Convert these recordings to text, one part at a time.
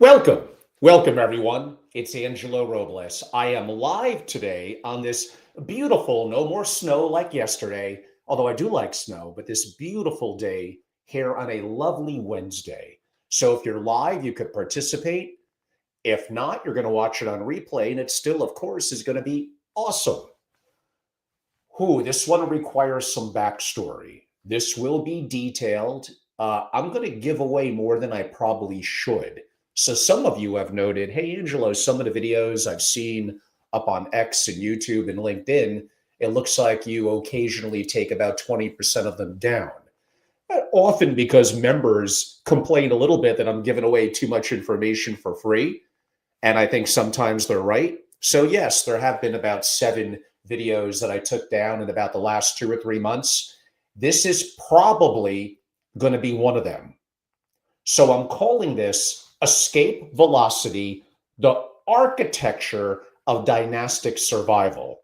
Welcome. Welcome, everyone. It's Angelo Robles. I am live today on this beautiful, no more snow like yesterday, although I do like snow, but this beautiful day here on a lovely Wednesday. So if you're live, you could participate. If not, you're going to watch it on replay, and it still, of course, is going to be awesome. This one requires some backstory. This will be detailed. I'm going to give away more than I probably should. So some of you have noted, hey, Angelo, some of the videos I've seen up on X and YouTube and LinkedIn, it looks like you occasionally take about 20% of them down. Often because members complain a little bit that I'm giving away too much information for free. And I think sometimes they're right. So yes, there have been about 7 videos that I took down in about the last 2 or 3 months. This is probably going to be one of them. So I'm calling this Escape Velocity, the architecture of dynastic survival.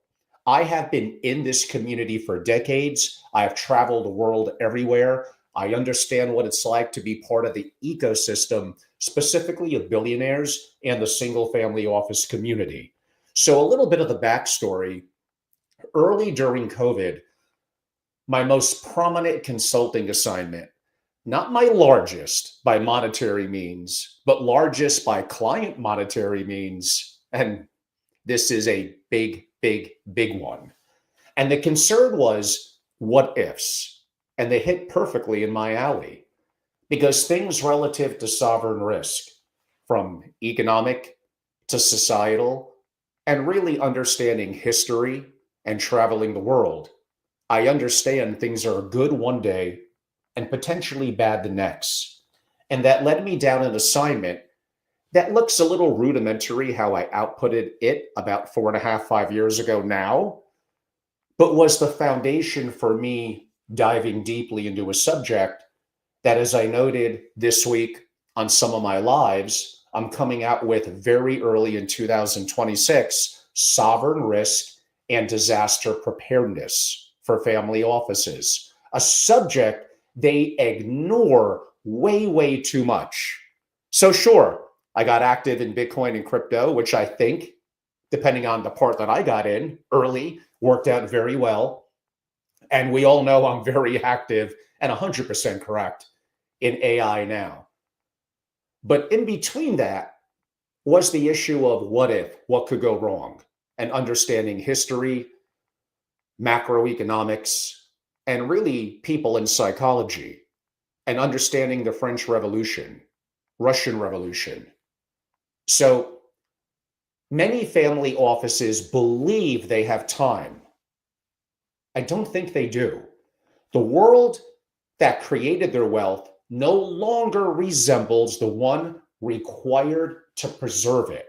I have been in this community for decades. I have traveled the world everywhere. I understand what it's like to be part of the ecosystem, specifically of billionaires and the single family office community. So a little bit of the backstory. Early during COVID, my most prominent consulting assignment, not my largest by monetary means, but largest by client monetary means. And this is a big, big, big one. And the concern was what ifs. And they hit perfectly in my alley because things relative to sovereign risk, from economic to societal, and really understanding history and traveling the world, I understand things are good one day and potentially bad the next. And that led me down an assignment that looks a little rudimentary how I outputted it about 4.5, 5 years ago now, but was the foundation for me diving deeply into a subject that, as I noted this week on some of my lives, I'm coming out with very early in 2026, sovereign risk and disaster preparedness for family offices, a subject they ignore way, way too much. So sure, I got active in Bitcoin and crypto, which I think, depending on the part that I got in early, worked out very well. And we all know I'm very active and 100% correct in AI now. But in between that was the issue of what if, what could go wrong, and understanding history, macroeconomics, and really people in psychology, and understanding the French Revolution, Russian Revolution. So many family offices believe they have time. I don't think they do. The world that created their wealth no longer resembles the one required to preserve it.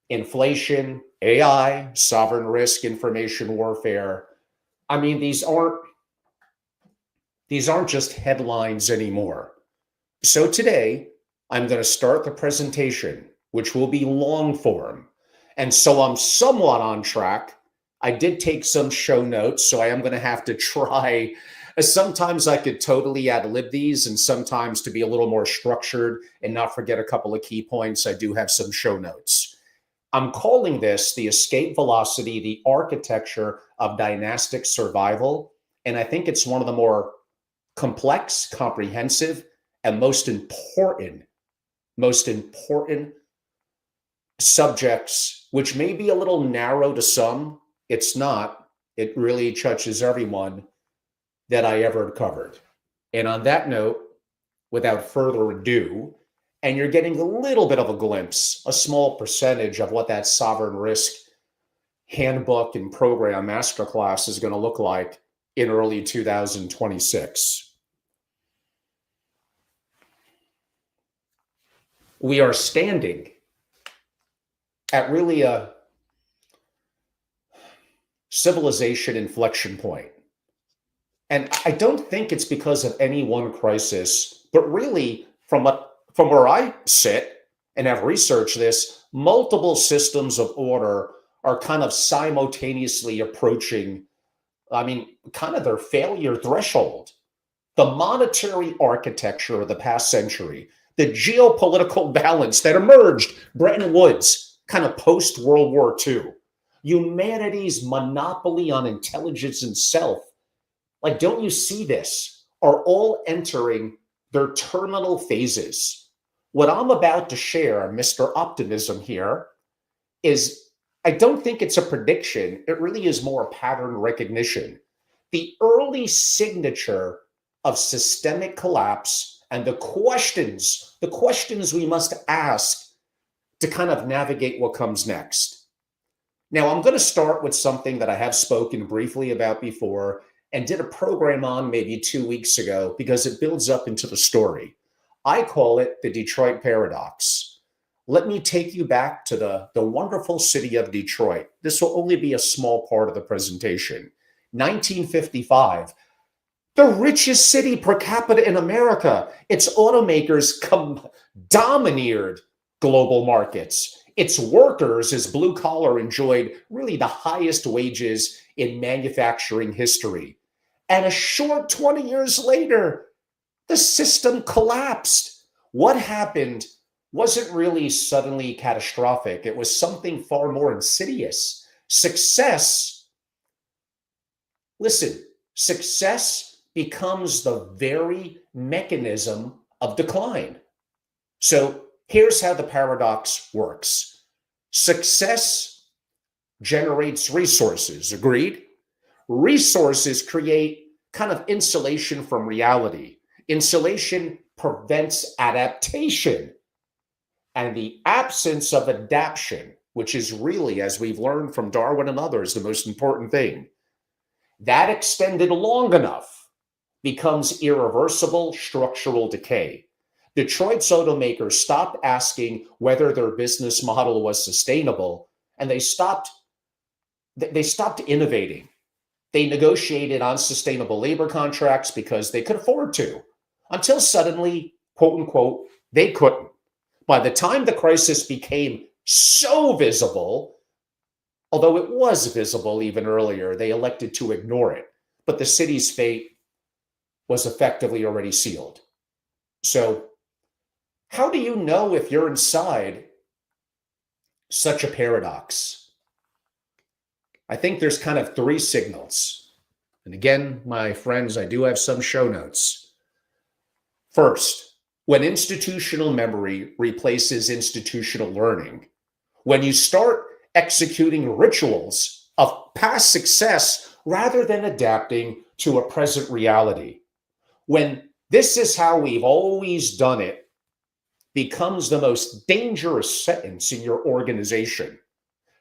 Inflation, AI, sovereign risk, information warfare. I mean, these aren't just headlines anymore. So today, I'm going to start the presentation, which will be long form. And so I'm somewhat on track. I did take some show notes, so I am going to have to try. Sometimes I could totally ad-lib these, and sometimes to be a little more structured and not forget a couple of key points, I do have some show notes. I'm calling this the escape velocity, the architecture of dynastic survival. And I think it's one of the more complex, comprehensive, and most important subjects, which may be a little narrow to some. It's not. It really touches everyone that I ever covered. And on that note, without further ado, and you're getting a little bit of a glimpse, a small percentage of what that sovereign risk handbook and program masterclass is going to look like in early 2026. We are standing at really a civilization inflection point. And I don't think it's because of any one crisis, but really from where I sit and have researched this, multiple systems of order are kind of simultaneously approaching, kind of their failure threshold. The monetary architecture of the past century, the geopolitical balance that emerged, Bretton Woods, kind of post-World War II, humanity's monopoly on intelligence and self, like, don't you see this, are all entering their terminal phases. What I'm about to share, Mr. Optimism here, is I don't think it's a prediction. It really is more a pattern recognition. The early signature of systemic collapse and the questions we must ask to kind of navigate what comes next. Now, I'm going to start with something that I have spoken briefly about before and did a program on maybe 2 weeks ago because it builds up into the story. I call it the Detroit paradox. Let me take you back to the wonderful city of Detroit. This will only be a small part of the presentation. 1955, the richest city per capita in America. Its automakers domineered global markets. Its workers, its blue collar, enjoyed really the highest wages in manufacturing history. And a short 20 years later, the system collapsed. What happened wasn't really suddenly catastrophic. It was something far more insidious. Success becomes the very mechanism of decline. So here's how the paradox works. Success generates resources, agreed? Resources create kind of insulation from reality. Insulation prevents adaptation. And the absence of adaptation, which is really, as we've learned from Darwin and others, the most important thing, that extended long enough becomes irreversible structural decay. Detroit's automakers stopped asking whether their business model was sustainable, and they stopped innovating. They negotiated unsustainable labor contracts because they could afford to, until suddenly, quote unquote, they couldn't. By the time the crisis became so visible, although it was visible even earlier, they elected to ignore it. But the city's fate was effectively already sealed. So, how do you know if you're inside such a paradox? I think there's kind of three signals. And again, my friends, I do have some show notes. First, when institutional memory replaces institutional learning, when you start executing rituals of past success rather than adapting to a present reality, when this is how we've always done it becomes the most dangerous sentence in your organization.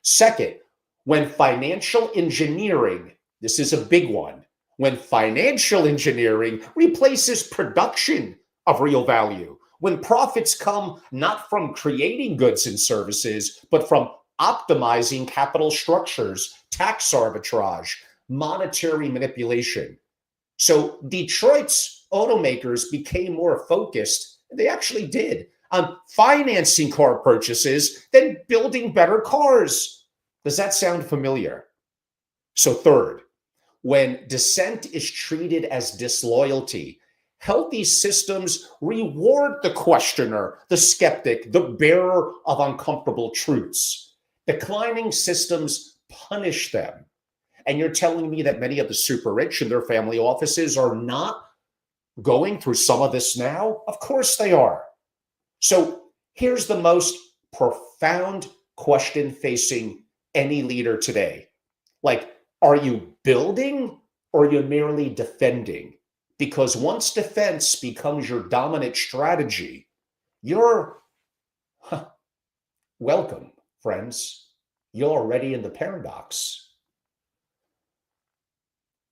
Second, when financial engineering, this is a big one, when financial engineering replaces production of real value, when profits come not from creating goods and services, but from optimizing capital structures, tax arbitrage, monetary manipulation. So Detroit's automakers became more focused, they actually did, on financing car purchases than building better cars. Does that sound familiar? So third, when dissent is treated as disloyalty, healthy systems reward the questioner, the skeptic, the bearer of uncomfortable truths. Declining systems punish them. And you're telling me that many of the super rich and their family offices are not going through some of this now? Of course they are. So here's the most profound question facing any leader today. Like, are you building or are you merely defending? Because once defense becomes your dominant strategy, you're welcome, friends. You're already in the paradox.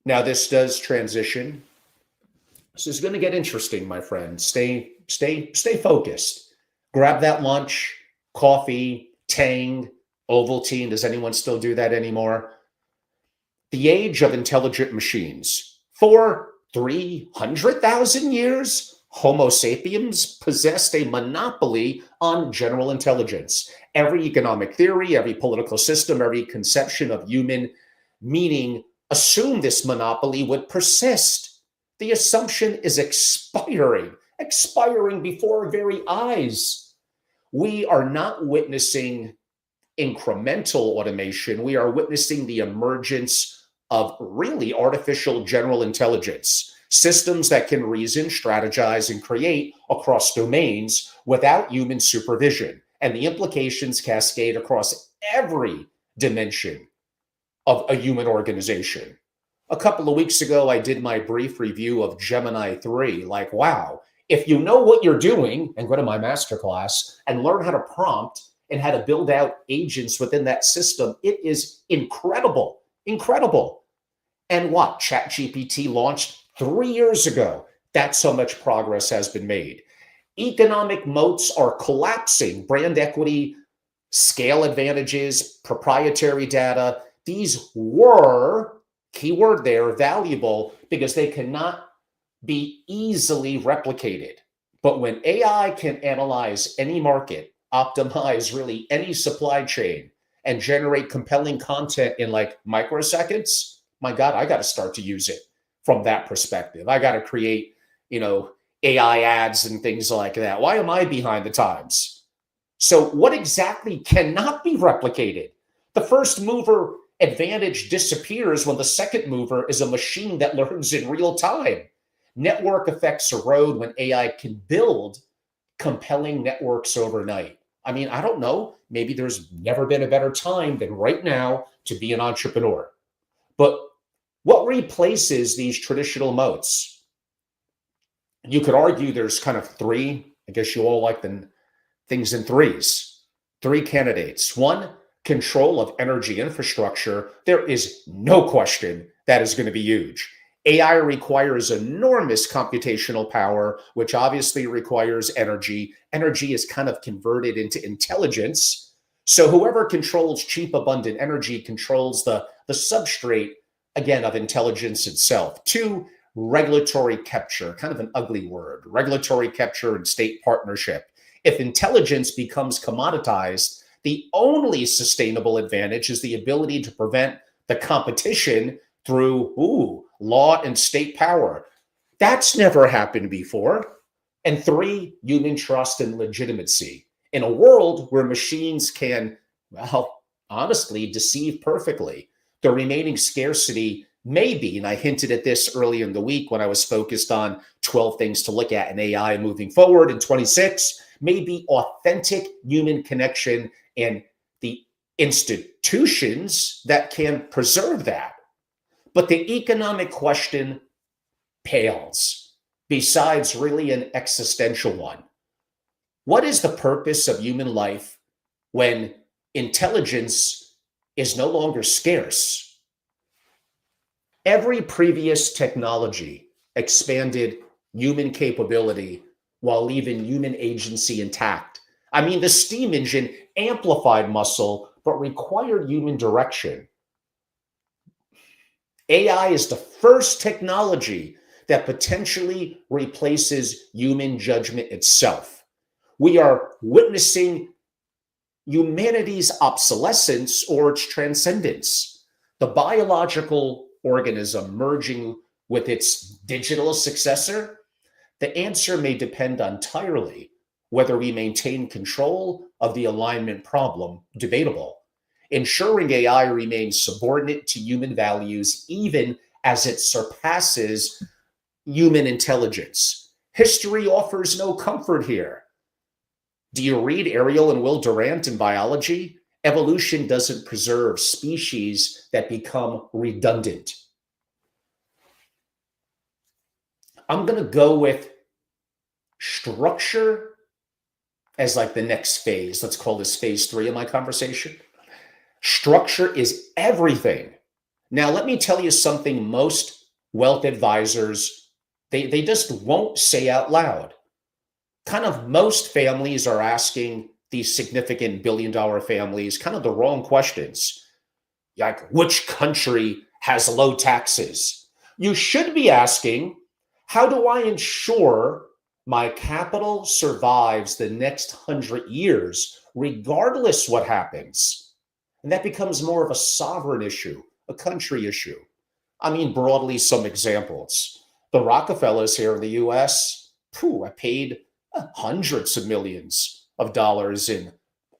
Now, this does transition. This is going to get interesting, my friend. Stay focused. Grab that lunch, coffee, Tang, Ovaltine. Does anyone still do that anymore? The age of intelligent machines. For 300,000 years, Homo sapiens possessed a monopoly on general intelligence. Every economic theory, every political system, every conception of human meaning assumed this monopoly would persist. The assumption is expiring expiring before our very eyes. We are not witnessing incremental automation. We are witnessing the emergence of really artificial general intelligence, systems that can reason, strategize, and create across domains without human supervision. And the implications cascade across every dimension of a human organization. A couple of weeks ago, I did my brief review of Gemini 3. Like, wow, if you know what you're doing and go to my masterclass and learn how to prompt and how to build out agents within that system, it is incredible, incredible. And what? ChatGPT launched 3 years ago. That's how much progress has been made. Economic moats are collapsing. Brand equity, scale advantages, proprietary data. These were, keyword there, valuable because they cannot be easily replicated. But when AI can analyze any market, optimize really any supply chain, and generate compelling content in like microseconds, my God, I got to start to use it from that perspective. I got to create, AI ads and things like that. Why am I behind the times? So what exactly cannot be replicated? The first mover advantage disappears when the second mover is a machine that learns in real time. Network effects erode when AI can build compelling networks overnight. I mean, I don't know. Maybe there's never been a better time than right now to be an entrepreneur. But what replaces these traditional moats? You could argue there's kind of three. I guess you all like the things in threes. Three candidates. One, control of energy infrastructure. There is no question that is going to be huge. AI requires enormous computational power, which obviously requires energy. Energy is kind of converted into intelligence. So whoever controls cheap, abundant energy controls the substrate, again, of intelligence itself. Two, regulatory capture, kind of an ugly word. Regulatory capture and state partnership. If intelligence becomes commoditized, the only sustainable advantage is the ability to prevent the competition through law and state power. That's never happened before. And three, human trust and legitimacy. In a world where machines can, well, honestly, deceive perfectly, the remaining scarcity may be, and I hinted at this early in the week when I was focused on 12 things to look at in AI moving forward in 26, may be authentic human connection and the institutions that can preserve that. But the economic question pales, besides really an existential one. What is the purpose of human life when intelligence is no longer scarce? Every previous technology expanded human capability while leaving human agency intact. I mean, the steam engine amplified muscle, but required human direction. AI is the first technology that potentially replaces human judgment itself. We are witnessing humanity's obsolescence or its transcendence. The biological organism merging with its digital successor, the answer may depend entirely whether we maintain control of the alignment problem, debatable. Ensuring AI remains subordinate to human values even as it surpasses human intelligence. History offers no comfort here. Do you read Ariel and Will Durant in biology? Evolution doesn't preserve species that become redundant. I'm going to go with structure as like the next phase. Let's call this phase 3 of my conversation. Structure is everything. Now, let me tell you something most wealth advisors, they just won't say out loud. Kind of most families are asking these significant billion-dollar families kind of the wrong questions. Like, which country has low taxes? You should be asking, how do I ensure my capital survives the next 100 years, regardless what happens? And that becomes more of a sovereign issue, a country issue. I mean, broadly, some examples. The Rockefellers here in the US I paid hundreds of millions of dollars in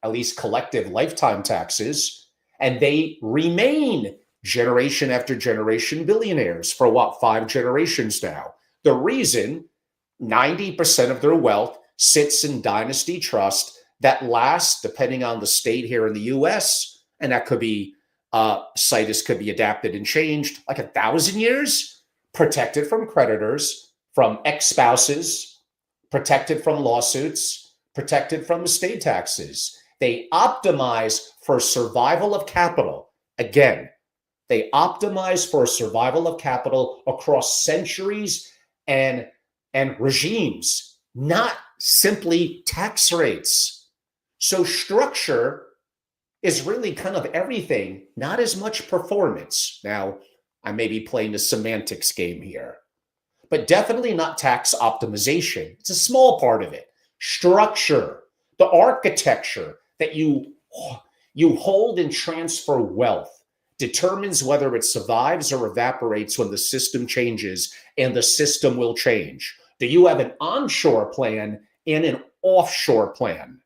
at least collective lifetime taxes, and they remain generation after generation billionaires for what, 5 generations now. The reason 90% of their wealth sits in dynasty trust that lasts, depending on the state here in the US, and that could be, situs could be adapted and changed, like 1,000 years, protected from creditors, from ex-spouses, protected from lawsuits, protected from estate taxes. They optimize for survival of capital. Again, they optimize for survival of capital across centuries and regimes, not simply tax rates. So structure is really kind of everything, not as much performance. Now, I may be playing a semantics game here, but definitely not tax optimization. It's a small part of it. Structure, the architecture that you hold and transfer wealth determines whether it survives or evaporates when the system changes, and the system will change. Do you have an onshore plan and an offshore plan?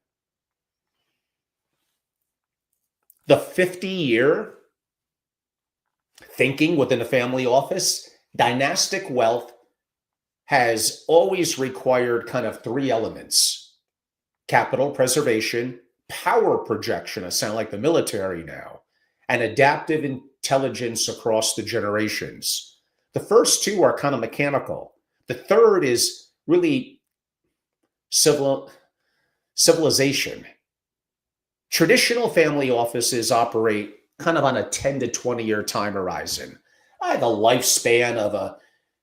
The 50-year thinking within a family office, dynastic wealth has always required kind of 3 elements: capital preservation, power projection, I sound like the military now, and adaptive intelligence across the generations. The first 2 are kind of mechanical. The third is really civilization. Traditional family offices operate kind of on a 10 to 20-year time horizon. The lifespan of a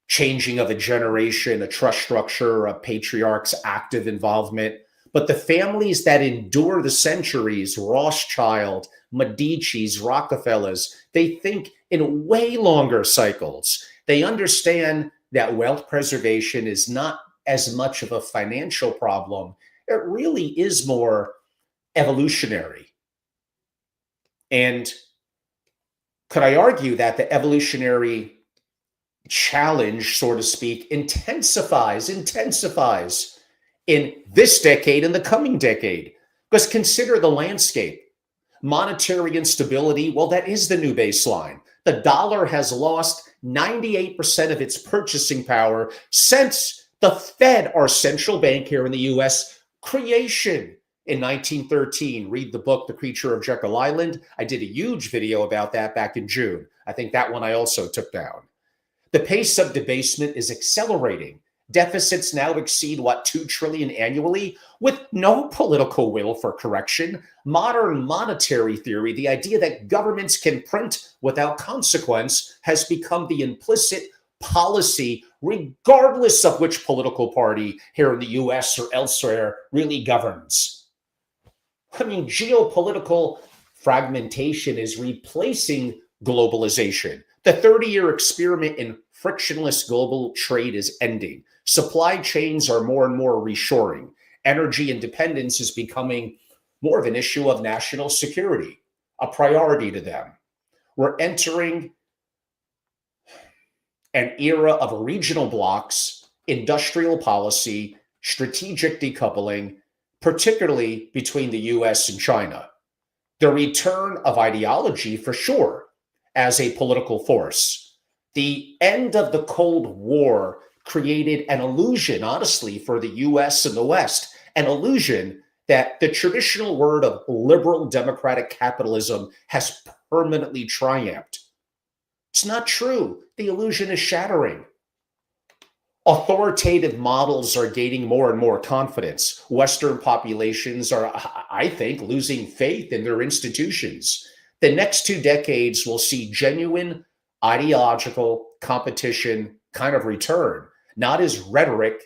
changing of a generation, a trust structure, a patriarch's active involvement. But the families that endure the centuries, Rothschild, Medici's, Rockefellers, they think in way longer cycles. They understand that wealth preservation is not as much of a financial problem. It really is more evolutionary. And could I argue that the evolutionary challenge, so to speak, intensifies in this decade and the coming decade? Because consider the landscape. Monetary instability, well, that is the new baseline. The dollar has lost 98% of its purchasing power since the Fed, our central bank here in the US, creation in 1913. Read the book, The Creature of Jekyll Island. I did a huge video about that back in June. I think that one I also took down. The pace of debasement is accelerating. Deficits now exceed, what, 2 trillion annually, with no political will for correction. Modern monetary theory, the idea that governments can print without consequence, has become the implicit policy, regardless of which political party here in the US or elsewhere really governs. I mean, geopolitical fragmentation is replacing globalization. The 30-year experiment in frictionless global trade is ending. Supply chains are more and more reshoring. Energy independence is becoming more of an issue of national security, a priority to them. We're entering an era of regional blocks, industrial policy, strategic decoupling, particularly between the US and China. The return of ideology, for sure, as a political force. The end of the Cold War created an illusion, honestly, for the US and the West, an illusion that the traditional word of liberal democratic capitalism has permanently triumphed. It's not true. The illusion is shattering. Authoritative models are gaining more and more confidence. Western populations are, I think, losing faith in their institutions. The next 2 decades will see genuine ideological competition kind of return, not as rhetoric,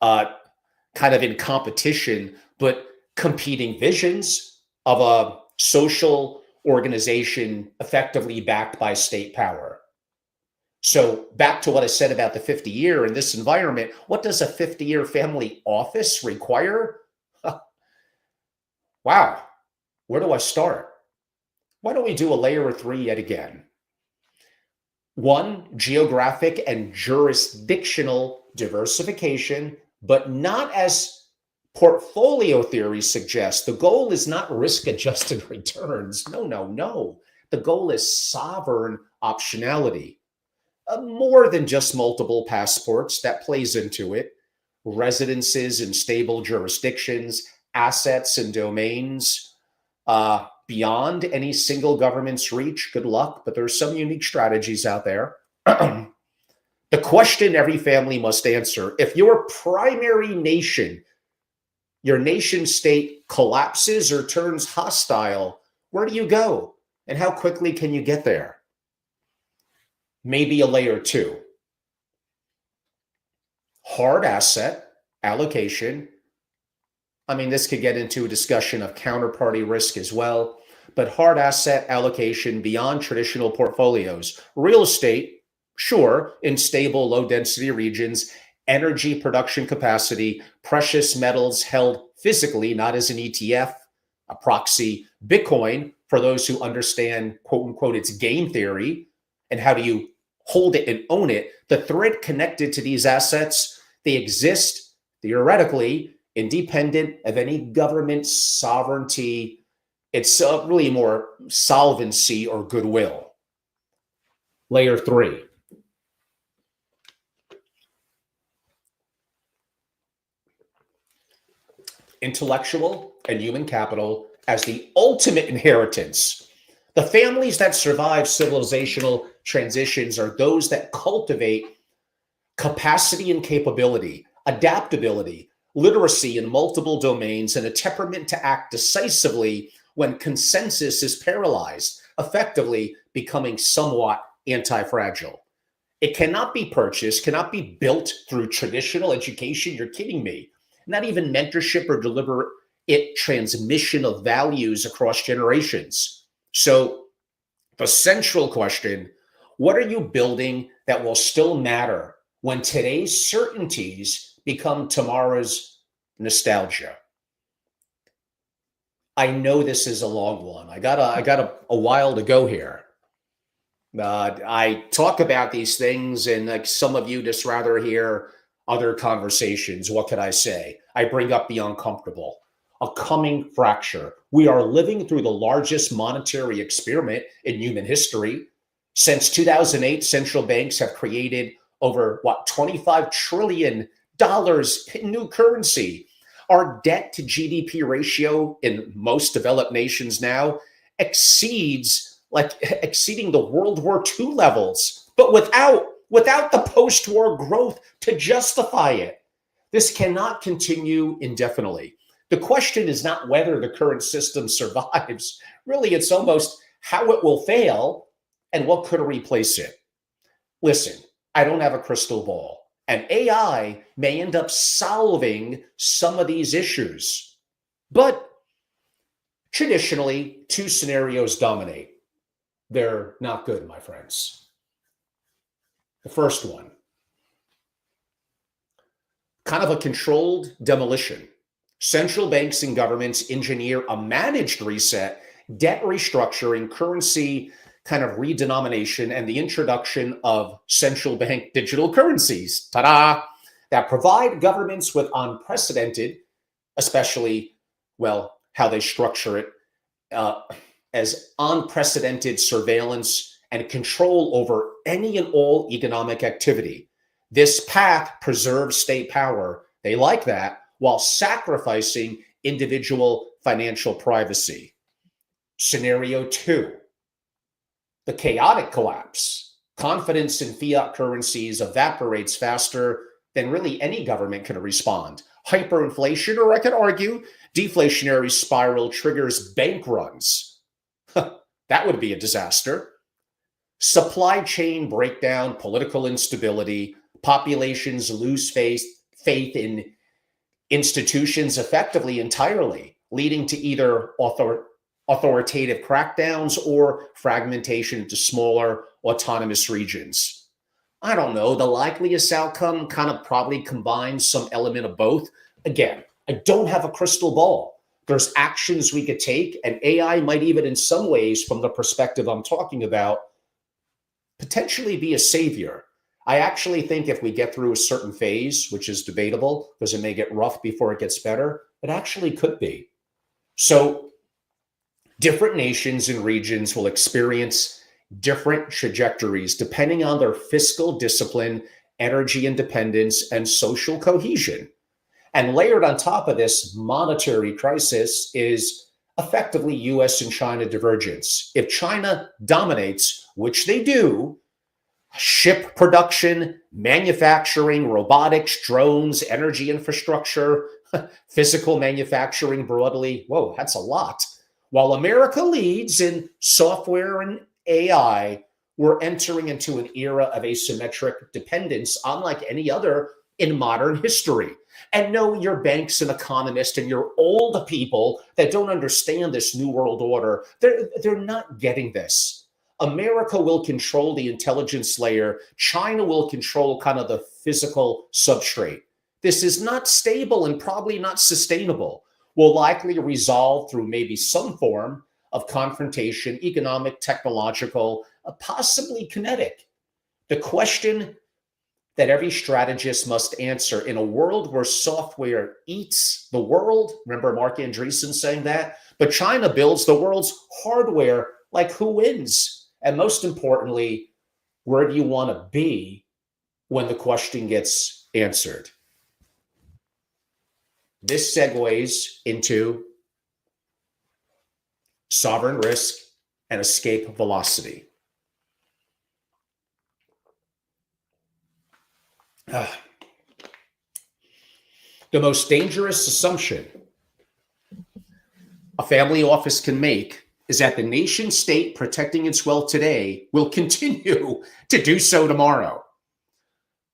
kind of in competition, but competing visions of a social organization effectively backed by state power. So back to what I said about the 50-year in this environment, what does a 50-year family office require? Wow, where do I start? Why don't we do a layer of 3 yet again? One, geographic and jurisdictional diversification, but not as portfolio theory suggests. The goal is not risk-adjusted returns. No, no, no. The goal is sovereign optionality. More than just multiple passports, that plays into it. Residences in stable jurisdictions, assets and domains beyond any single government's reach. Good luck, but there's some unique strategies out there. The question every family must answer: if your primary nation, your nation state collapses or turns hostile, where do you go? And how quickly can you get there? Maybe a layer two. Hard asset allocation. I mean, this could get into a discussion of counterparty risk as well, but hard asset allocation beyond traditional portfolios. Real estate, sure, in stable, low density regions, energy production capacity, precious metals held physically, not as an ETF, a proxy, Bitcoin, for those who understand, quote unquote, its game theory and how do you hold it and own it. The thread connected to these assets, they exist theoretically independent of any government sovereignty. It's really more solvency or goodwill. Layer three. Intellectual and human capital as the ultimate inheritance. The families that survive civilizational transitions are those that cultivate capacity and capability, adaptability, literacy in multiple domains, and a temperament to act decisively when consensus is paralyzed, effectively becoming somewhat anti-fragile. It cannot be purchased, cannot be built through traditional education. You're kidding me. Not even mentorship or deliberate transmission of values across generations. So the central question, what are you building that will still matter when today's certainties become tomorrow's nostalgia? I know this is a long one. I got a while to go here. I talk about these things, and like some of you just rather hear other conversations. What could I say? I bring up the uncomfortable. A coming fracture. We are living through the largest monetary experiment in human history. Since 2008, central banks have created over, $25 trillion in new currency. Our debt to GDP ratio in most developed nations now exceeding the World War II levels, but without the post-war growth to justify it. This cannot continue indefinitely. The question is not whether the current system survives. Really, it's almost how it will fail and what could replace it. Listen, I don't have a crystal ball, and AI may end up solving some of these issues. But traditionally, two scenarios dominate. They're not good, my friends. The first one, kind of a controlled demolition. Central banks and governments engineer a managed reset, debt restructuring, currency kind of redenomination, and the introduction of central bank digital currencies, ta-da, that provide governments with unprecedented, especially, how they structure it, as unprecedented surveillance and control over any and all economic activity. This path preserves state power. They like that, while sacrificing individual financial privacy. Scenario two, the chaotic collapse. Confidence in fiat currencies evaporates faster than really any government can respond. Hyperinflation, or I could argue, deflationary spiral triggers bank runs. That would be a disaster. Supply chain breakdown, political instability, populations lose faith in institutions effectively entirely, leading to either authoritative crackdowns or fragmentation into smaller autonomous regions. I don't know, the likeliest outcome kind of probably combines some element of both. Again, I don't have a crystal ball. There's actions we could take, and AI might even in some ways, from the perspective I'm talking about, potentially be a savior. I actually think if we get through a certain phase, which is debatable because it may get rough before it gets better, it actually could be. So different nations and regions will experience different trajectories depending on their fiscal discipline, energy independence, and social cohesion. And layered on top of this monetary crisis is effectively US and China divergence. If China dominates, which they do, ship production, manufacturing, robotics, drones, energy infrastructure, physical manufacturing broadly. Whoa, that's a lot. While America leads in software and AI, we're entering into an era of asymmetric dependence, unlike any other in modern history. And no, your banks and economists and your old people that don't understand this new world order, they're not getting this. America will control the intelligence layer. China will control kind of the physical substrate. This is not stable and probably not sustainable. Will likely resolve through maybe some form of confrontation, economic, technological, possibly kinetic. The question that every strategist must answer in a world where software eats the world, remember Mark Andreessen saying that? But China builds the world's hardware, like who wins? And most importantly, where do you want to be when the question gets answered? This segues into sovereign risk and escape velocity. The most dangerous assumption a family office can make is that the nation state protecting its wealth today will continue to do so tomorrow.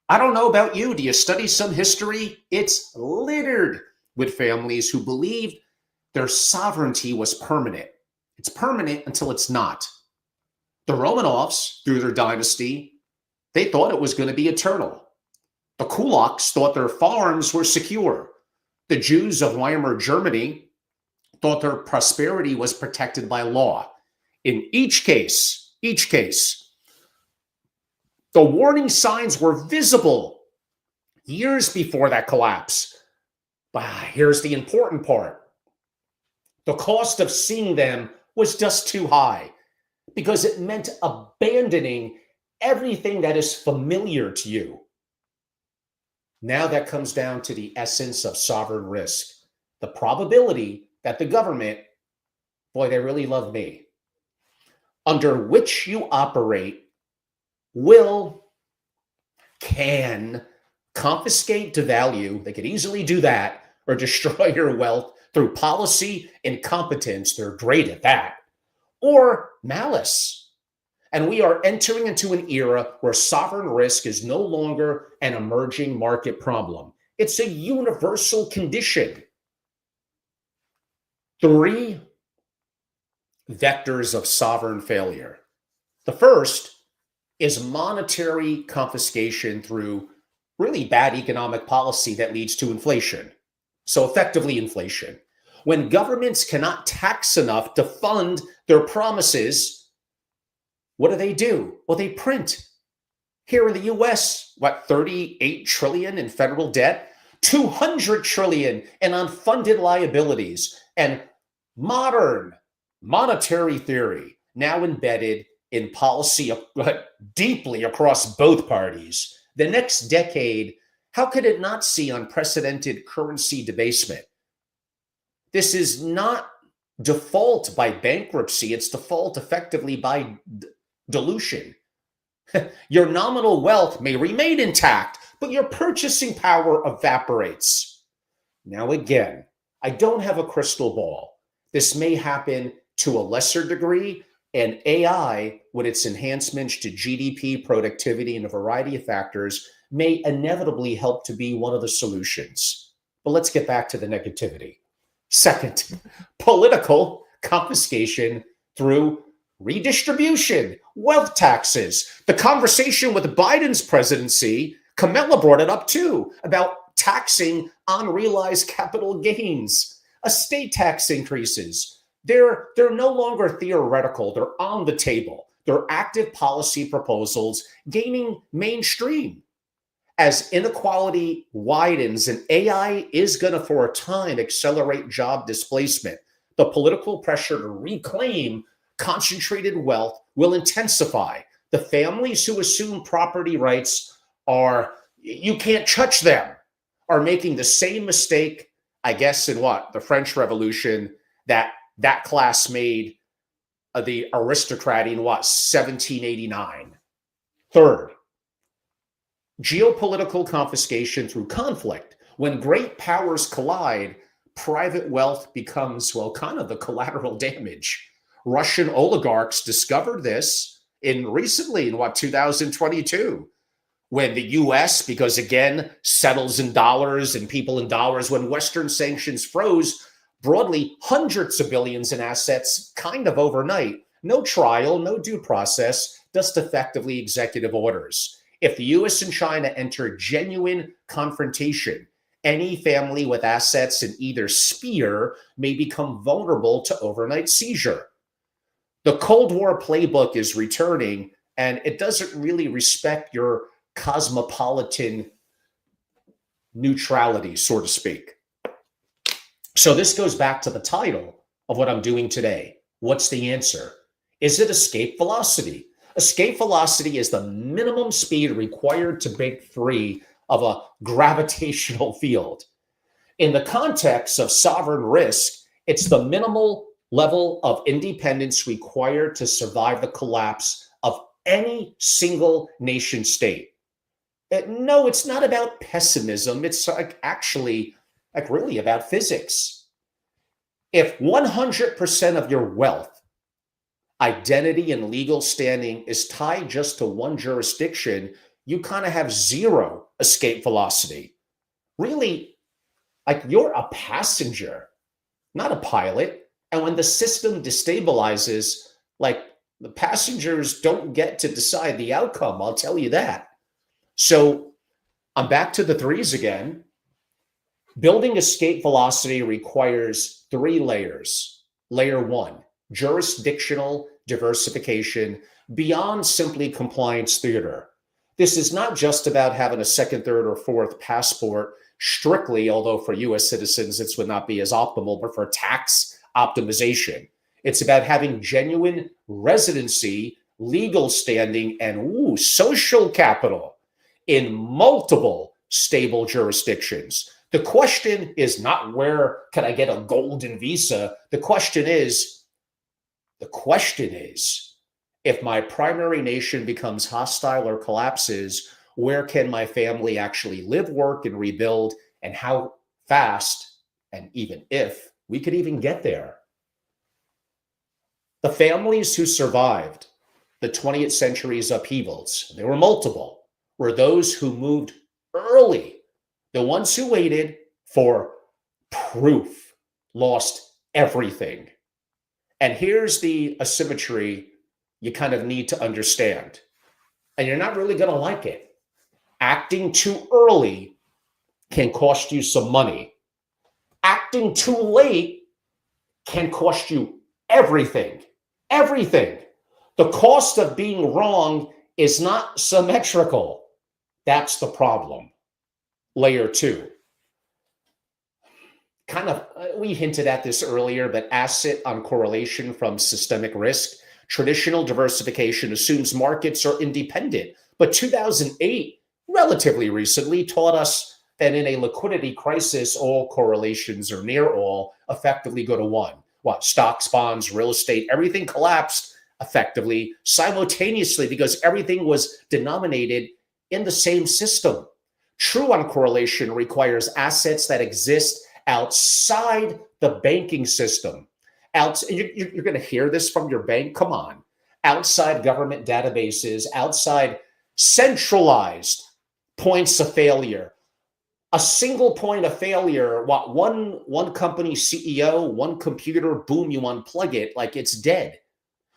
I don't know about you. Do you study some history? It's littered with families who believed their sovereignty was permanent. It's permanent until it's not. The Romanovs, through their dynasty, they thought it was going to be eternal. The Kulaks thought their farms were secure. The Jews of Weimar Germany thought their prosperity was protected by law. In each case, the warning signs were visible years before that collapse. But here's the important part. The cost of seeing them was just too high because it meant abandoning everything that is familiar to you. Now that comes down to the essence of sovereign risk, the probability that the government, boy, they really love me, under which you operate can confiscate, devalue, they could easily do that, or destroy your wealth through policy incompetence, they're great at that, or malice. And we are entering into an era where sovereign risk is no longer an emerging market problem. It's a universal condition. 3 vectors of sovereign failure. The first is monetary confiscation through really bad economic policy that leads to inflation. So effectively inflation. When governments cannot tax enough to fund their promises, what do? Well, they print. Here in the US, 38 trillion in federal debt, 200 trillion in unfunded liabilities, and modern monetary theory now embedded in policy deeply across both parties. The next decade, how could it not see unprecedented currency debasement? This is not default by bankruptcy, it's default effectively by dilution. Your nominal wealth may remain intact, but your purchasing power evaporates. Now, again, I don't have a crystal ball. This may happen to a lesser degree, and AI, with its enhancements to GDP, productivity, and a variety of factors, may inevitably help to be one of the solutions. But let's get back to the negativity. Second, political confiscation through redistribution, wealth taxes. The conversation with Biden's presidency, Kamala brought it up too, about taxing unrealized capital gains, estate tax increases. They're no longer theoretical. They're on the table. their active policy proposals gaining mainstream. As inequality widens and AI is going to, for a time, accelerate job displacement, the political pressure to reclaim concentrated wealth will intensify. The families who assume property rights are, you can't touch them, are making the same mistake, I guess, in what? The French Revolution that class made the aristocrat in what? 1789. Third, geopolitical confiscation through conflict. When great powers collide, private wealth becomes, well, kind of the collateral damage. Russian oligarchs discovered this recently in 2022, when the US, because again, settles in dollars and people in dollars, when Western sanctions froze broadly hundreds of billions in assets kind of overnight. No trial, no due process, just effectively executive orders. If the US and China enter genuine confrontation, any family with assets in either sphere may become vulnerable to overnight seizure. The Cold War playbook is returning, and it doesn't really respect your cosmopolitan neutrality, so to speak. So this goes back to the title of what I'm doing today. What's the answer? Is it escape velocity? Escape velocity is the minimum speed required to break free of a gravitational field. In the context of sovereign risk, it's the minimal level of independence required to survive the collapse of any single nation state. No, it's not about pessimism. It's actually really about physics. If 100% of your wealth, identity, and legal standing is tied just to one jurisdiction, you kind of have zero escape velocity. Really, you're a passenger, not a pilot. And when the system destabilizes, the passengers don't get to decide the outcome, I'll tell you that. So I'm back to the threes again. Building escape velocity requires three layers. Layer one, jurisdictional diversification beyond simply compliance theater. This is not just about having a second, third, or fourth passport strictly, although for US citizens, this would not be as optimal, but for tax optimization. It's about having genuine residency, legal standing, and social capital in multiple stable jurisdictions. The question is not where can I get a golden visa? The question is, if my primary nation becomes hostile or collapses, where can my family actually live, work, and rebuild, and how fast, and even if we could even get there? The families who survived the 20th century's upheavals, there were multiple, were those who moved early. The ones who waited for proof lost everything. And here's the asymmetry you kind of need to understand. And you're not really going to like it. Acting too early can cost you some money. Acting too late can cost you everything. Everything. The cost of being wrong is not symmetrical. That's the problem. Layer two. We hinted at this earlier, but asset on correlation from systemic risk. Traditional diversification assumes markets are independent, but 2008, relatively recently, taught us that in a liquidity crisis, all correlations, or near all, effectively go to one. Stocks, bonds, real estate, everything collapsed effectively simultaneously because everything was denominated in the same system. True uncorrelation requires assets that exist outside the banking system. You're going to hear this from your bank. Come on. Outside government databases, outside centralized points of failure. A single point of failure, one company CEO, one computer, boom, you unplug it, it's dead.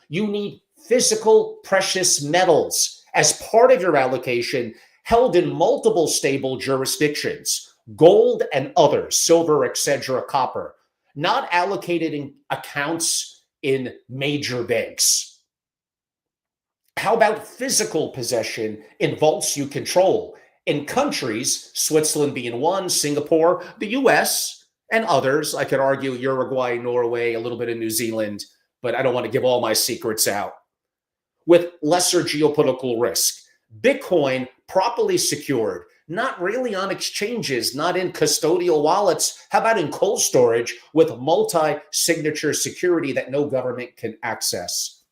You need physical precious metals as part of your allocation held in multiple stable jurisdictions, gold and others, silver, etc., copper, not allocated in accounts in major banks. How about physical possession in vaults you control? In countries, Switzerland being one, Singapore, the US, and others, I could argue Uruguay, Norway, a little bit of New Zealand, but I don't want to give all my secrets out. With lesser geopolitical risk. Bitcoin properly secured, not really on exchanges, not in custodial wallets. How about in cold storage with multi-signature security that no government can access?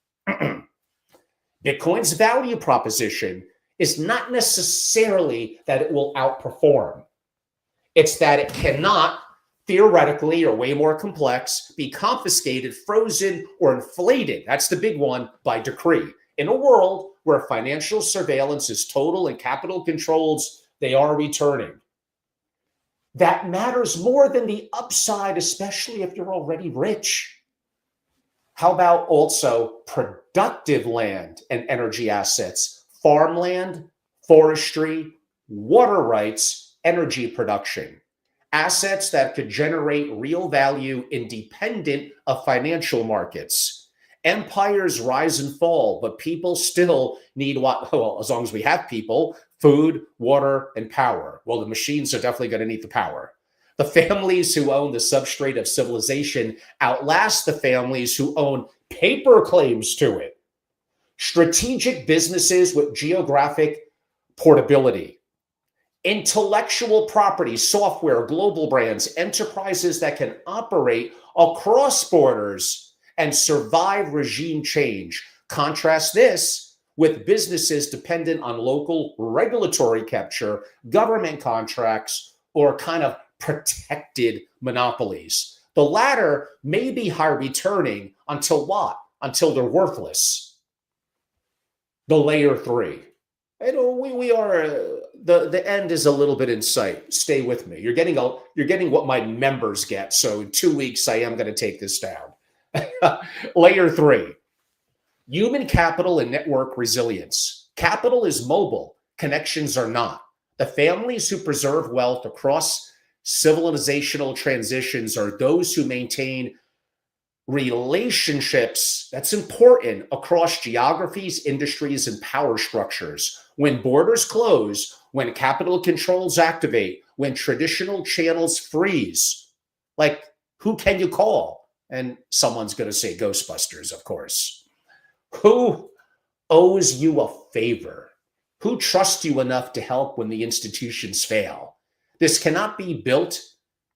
Bitcoin's value proposition is not necessarily that it will outperform. It's that it cannot, theoretically or way more complex, be confiscated, frozen, or inflated. That's the big one, by decree. In a world where financial surveillance is total and capital controls, they are returning. That matters more than the upside, especially if you're already rich. How about also productive land and energy assets, farmland, forestry, water rights, energy production, assets that could generate real value independent of financial markets. Empires rise and fall, but people still need what, well, as long as we have people, food, water, and power. Well, the machines are definitely going to need the power. The families who own the substrate of civilization outlast the families who own paper claims to it. Strategic businesses with geographic portability. Intellectual property, software, global brands, enterprises that can operate across borders and survive regime change. Contrast this with businesses dependent on local regulatory capture, government contracts, or kind of protected monopolies. The latter may be high returning until what? Until they're worthless. The layer three. We are the end is a little bit in sight. Stay with me. You're getting what my members get. So in 2 weeks, I am going to take this down. Layer three, human capital and network resilience. Capital is mobile. Connections are not. The families who preserve wealth across civilizational transitions are those who maintain relationships, that's important, across geographies, industries, and power structures. When borders close, when capital controls activate, when traditional channels freeze, like, who can you call? And someone's going to say Ghostbusters, of course. Who owes you a favor? Who trusts you enough to help when the institutions fail? This cannot be built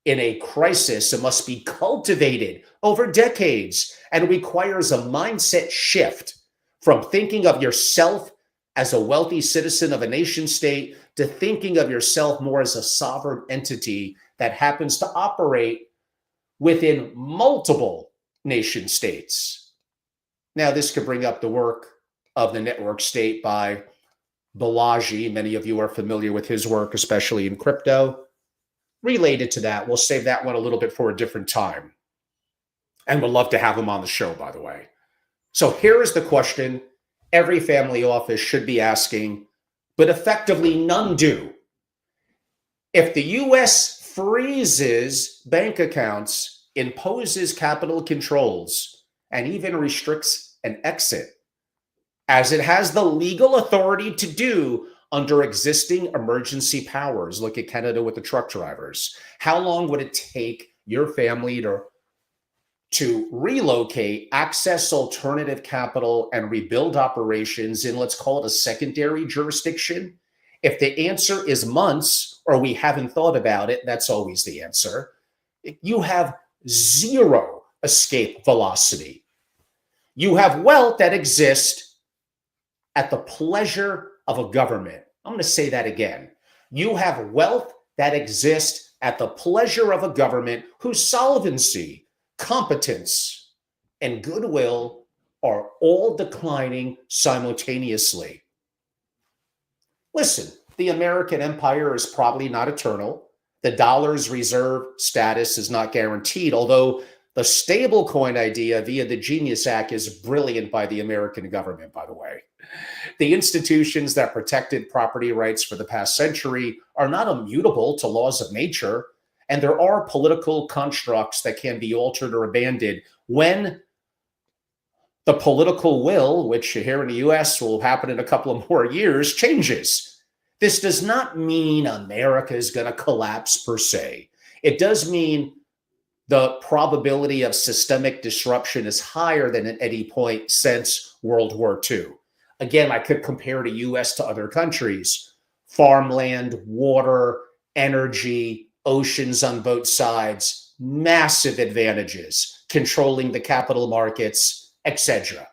in a crisis. It must be cultivated over decades and requires a mindset shift from thinking of yourself as a wealthy citizen of a nation state to thinking of yourself more as a sovereign entity that happens to operate within multiple nation states. Now, this could bring up the work of the network state by Balaji. Many of you are familiar with his work, especially in crypto. Related to that, we'll save that one a little bit for a different time. And we'd love to have him on the show, by the way. So here is the question every family office should be asking, but effectively none do. If the US freezes bank accounts, imposes capital controls, and even restricts an exit, as it has the legal authority to do under existing emergency powers. Look at Canada with the truck drivers. How long would it take your family to relocate, access alternative capital, and rebuild operations in, let's call it, a secondary jurisdiction? If the answer is months, or we haven't thought about it, that's always the answer. You have zero escape velocity. You have wealth that exists at the pleasure of a government. I'm going to say that again. You have wealth that exists at the pleasure of a government whose solvency, competence, and goodwill are all declining simultaneously. Listen, the American empire is probably not eternal. The dollar's reserve status is not guaranteed, although the stablecoin idea via the Genius Act is brilliant by the American government, by the way. The institutions that protected property rights for the past century are not immutable to laws of nature, and there are political constructs that can be altered or abandoned when The political will, which here in the US will happen in a couple of more years, changes. This does not mean America is going to collapse per se. It does mean the probability of systemic disruption is higher than at any point since World War II. Again, I could compare the US to other countries: farmland, water, energy, oceans on both sides, massive advantages, controlling the capital markets, etc.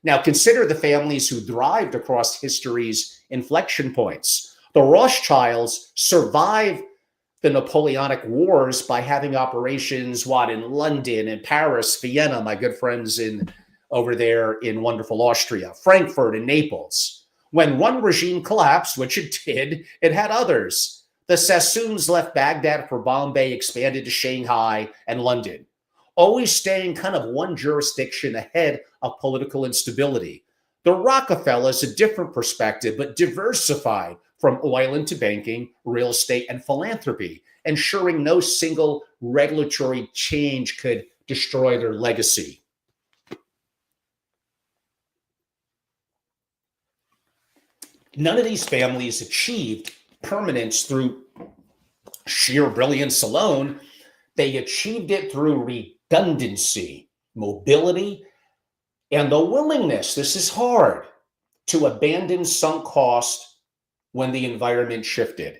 Now, consider the families who thrived across history's inflection points. The Rothschilds survived the Napoleonic Wars by having operations, in London and Paris, Vienna, my good friends over there in wonderful Austria, Frankfurt and Naples. When one regime collapsed, which it did, it had others. The Sassoons left Baghdad for Bombay, expanded to Shanghai and London, always staying kind of one jurisdiction ahead of political instability. The Rockefellers, a different perspective, but diversified from oil into banking, real estate, and philanthropy, ensuring no single regulatory change could destroy their legacy. None of these families achieved permanence through sheer brilliance alone. They achieved it through redundancy, mobility, and the willingness, this is hard, to abandon sunk cost when the environment shifted.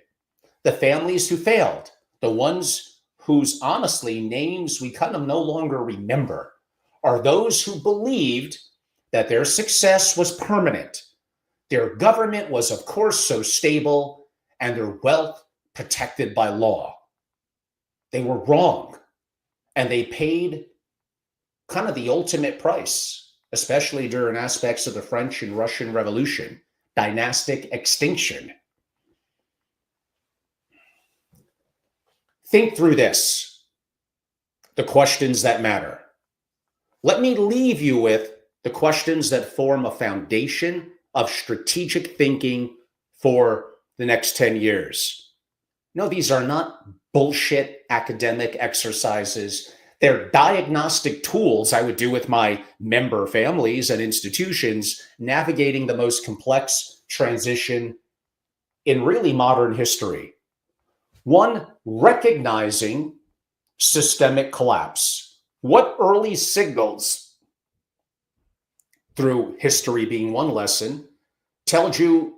The families who failed, the ones whose honestly names we kind of no longer remember, are those who believed that their success was permanent. Their government was, of course, so stable, and their wealth protected by law. They were wrong, and they paid kind of the ultimate price, especially during aspects of the French and Russian Revolution, dynastic extinction. Think through this, the questions that matter. Let me leave you with the questions that form a foundation of strategic thinking for the next 10 years. No, these are not bullshit academic exercises. They're diagnostic tools I would do with my member families and institutions navigating the most complex transition in really modern history. One, recognizing systemic collapse. What early signals, through history being one lesson, tells you,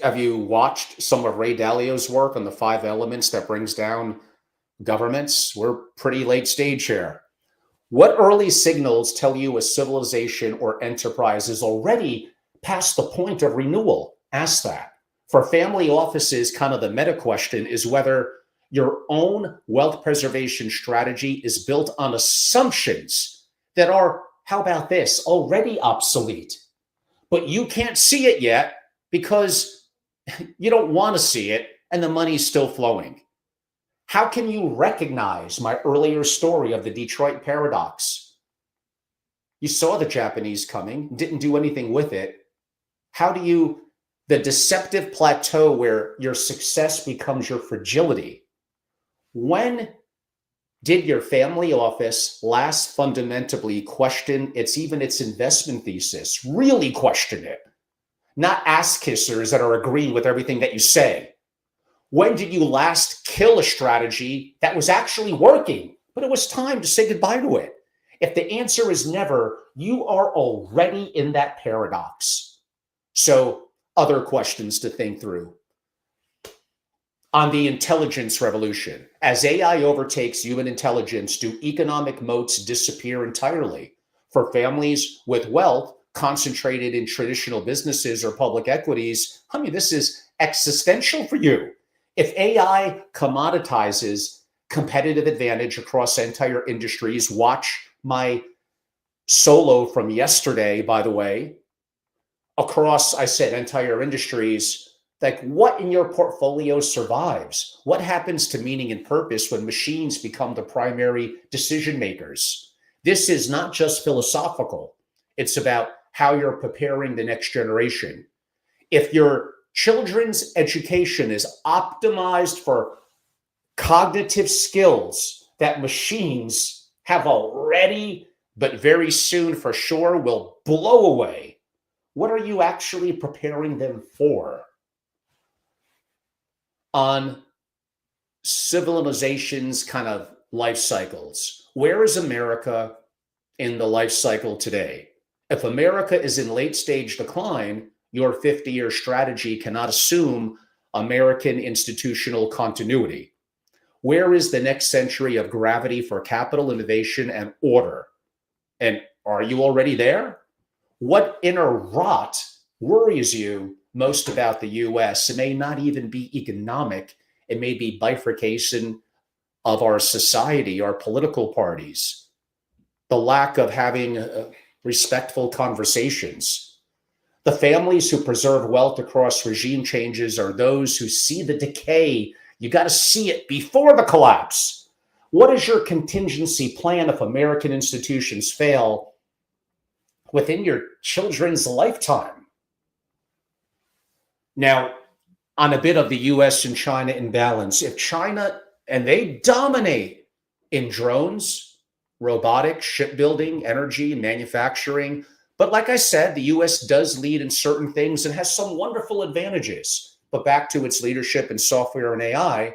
have you watched some of Ray Dalio's work on the 5 elements that brings down governments? We're pretty late stage here. What early signals tell you a civilization or enterprise is already past the point of renewal? Ask that. For family offices, kind of the meta question is whether your own wealth preservation strategy is built on assumptions that are, how about this, already obsolete. But you can't see it yet because you don't want to see it and the money's still flowing. How can you recognize my earlier story of the Detroit paradox? You saw the Japanese coming, didn't do anything with it. How do you, the deceptive plateau where your success becomes your fragility? When did your family office last fundamentally question its investment thesis? Really question it. Not ass kissers that are agreeing with everything that you say. When did you last kill a strategy that was actually working, but it was time to say goodbye to it? If the answer is never, you are already in that paradox. So, other questions to think through. On the intelligence revolution, as AI overtakes human intelligence, do economic moats disappear entirely? For families with wealth concentrated in traditional businesses or public equities, this is existential for you. If AI commoditizes competitive advantage across entire industries, watch my solo from yesterday, by the way, across, I said, entire industries, like what in your portfolio survives? What happens to meaning and purpose when machines become the primary decision makers? This is not just philosophical. It's about how you're preparing the next generation. If your children's education is optimized for cognitive skills that machines have already but very soon for sure will blow away. What are you actually preparing them for? On civilization's kind of life cycles, where is America in the life cycle today? If America is in late stage decline, your 50-year strategy cannot assume American institutional continuity. Where is the next century of gravity for capital, innovation, and order? And are you already there? What inner rot worries you most about the US? It may not even be economic. It may be bifurcation of our society, our political parties, the lack of having respectful conversations. The families who preserve wealth across regime changes are those who see the decay. You got to see it before the collapse. What is your contingency plan if American institutions fail within your children's lifetime? Now, on a bit of the US and China imbalance, if China, and they dominate in drones, robotics, shipbuilding, energy, manufacturing. But like I said, the US does lead in certain things and has some wonderful advantages. But back to its leadership in software and AI,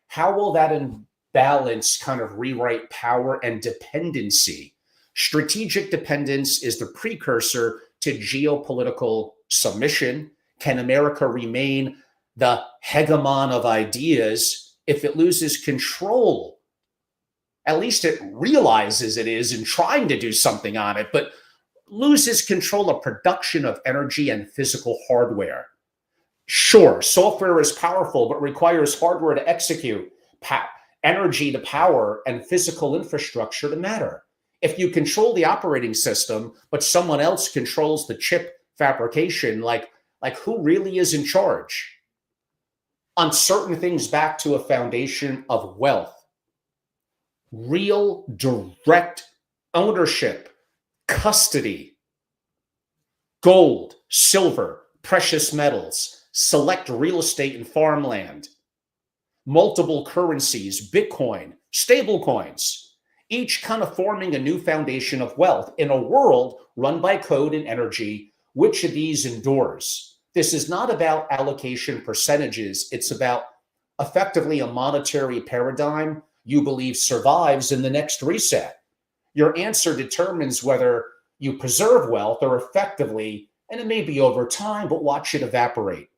how will that imbalance kind of rewrite power and dependency? Strategic dependence is the precursor to geopolitical submission. Can America remain the hegemon of ideas if it loses control? At least it realizes it is and trying to do something on it, but loses control of production of energy and physical hardware. Sure, software is powerful, but requires hardware to execute, energy to power, and physical infrastructure to matter. If you control the operating system, but someone else controls the chip fabrication, like who really is in charge? On certain things, back to a foundation of wealth. Real direct ownership, custody, gold, silver, precious metals, select real estate and farmland, multiple currencies, Bitcoin, stable coins, each kind of forming a new foundation of wealth in a world run by code and energy. Which of these endures? This is not about allocation percentages. It's about effectively a monetary paradigm you believe survives in the next reset. Your answer determines whether you preserve wealth or effectively, and it may be over time, but watch it evaporate.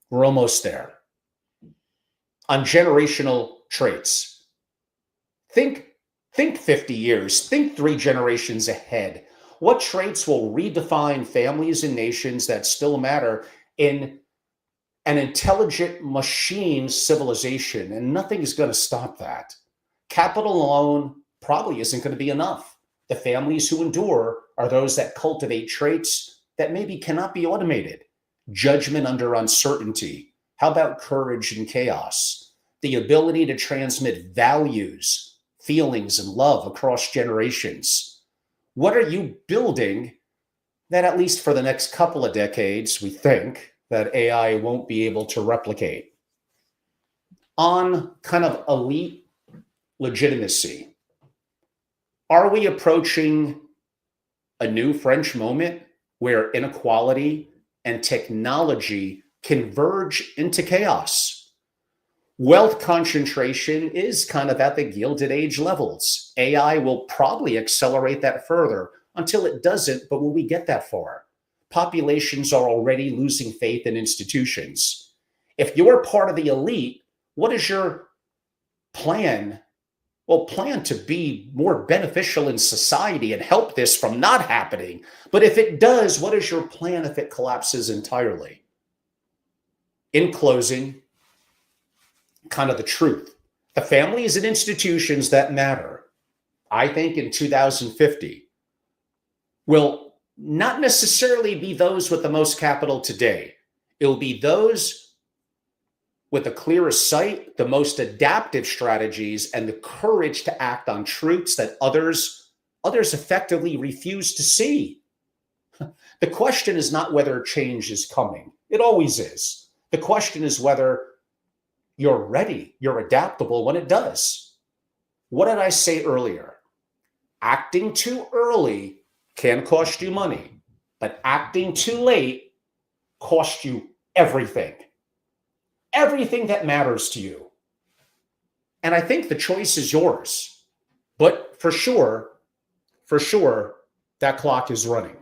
We're almost there. On generational traits, think 50 years, think 3 generations ahead. What traits will redefine families and nations that still matter in an intelligent machine civilization? And nothing is going to stop that. Capital alone probably isn't going to be enough. The families who endure are those that cultivate traits that maybe cannot be automated. Judgment under uncertainty. How about courage in chaos? The ability to transmit values, feelings, and love across generations. What are you building that, at least for the next couple of decades, we think that AI won't be able to replicate? On kind of elite legitimacy, are we approaching a new French moment where inequality and technology converge into chaos? Wealth concentration is kind of at the Gilded Age levels. AI will probably accelerate that further until it doesn't, but will we get that far? Populations are already losing faith in institutions. If you're part of the elite, what is your plan? Well, plan to be more beneficial in society and help this from not happening. But if it does, what is your plan if it collapses entirely? In closing, kind of the truth. The families and institutions that matter, I think in 2050, will not necessarily be those with the most capital today. It will be those with the clearest sight, the most adaptive strategies, and the courage to act on truths that others effectively refuse to see. The question is not whether change is coming. It always is. The question is whether you're ready, you're adaptable when it does. What did I say earlier? Acting too early can cost you money, but acting too late costs you everything. Everything that matters to you. And I think the choice is yours. But for sure, that clock is running.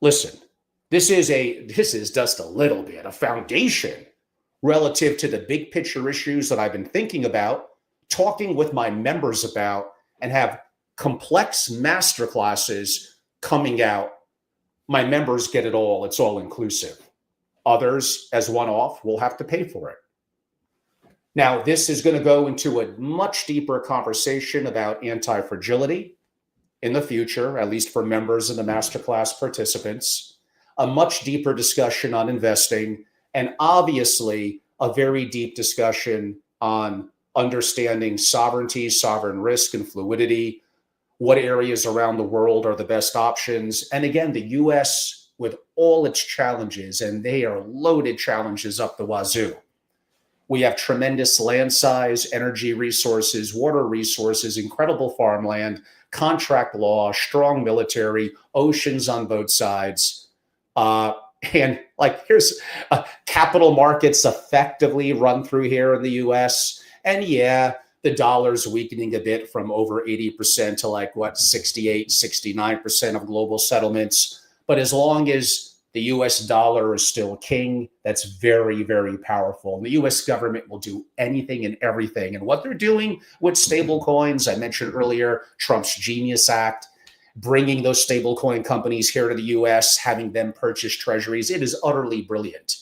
Listen, this is just a little bit, a foundation relative to the big picture issues that I've been thinking about, talking with my members about, and have complex masterclasses coming out. My members get it all. It's all inclusive. Others, as one-off, will have to pay for it. Now, this is going to go into a much deeper conversation about anti-fragility in the future, at least for members and the masterclass participants, a much deeper discussion on investing, and obviously a very deep discussion on understanding sovereignty, sovereign risk, and fluidity, what areas around the world are the best options. And again, the US, with all its challenges, and they are loaded challenges up the wazoo. We have tremendous land size, energy resources, water resources, incredible farmland, contract law, strong military, oceans on both sides. And like, here's capital markets effectively run through here in the US. And yeah, the dollar's weakening a bit from over 80% to like, what, 68, 69% of global settlements. But as long as the US dollar is still king, that's very, very powerful. And the US government will do anything and everything. And what they're doing with stable coins, I mentioned earlier, Trump's Genius Act, bringing those stable coin companies here to the US, having them purchase treasuries, it is utterly brilliant.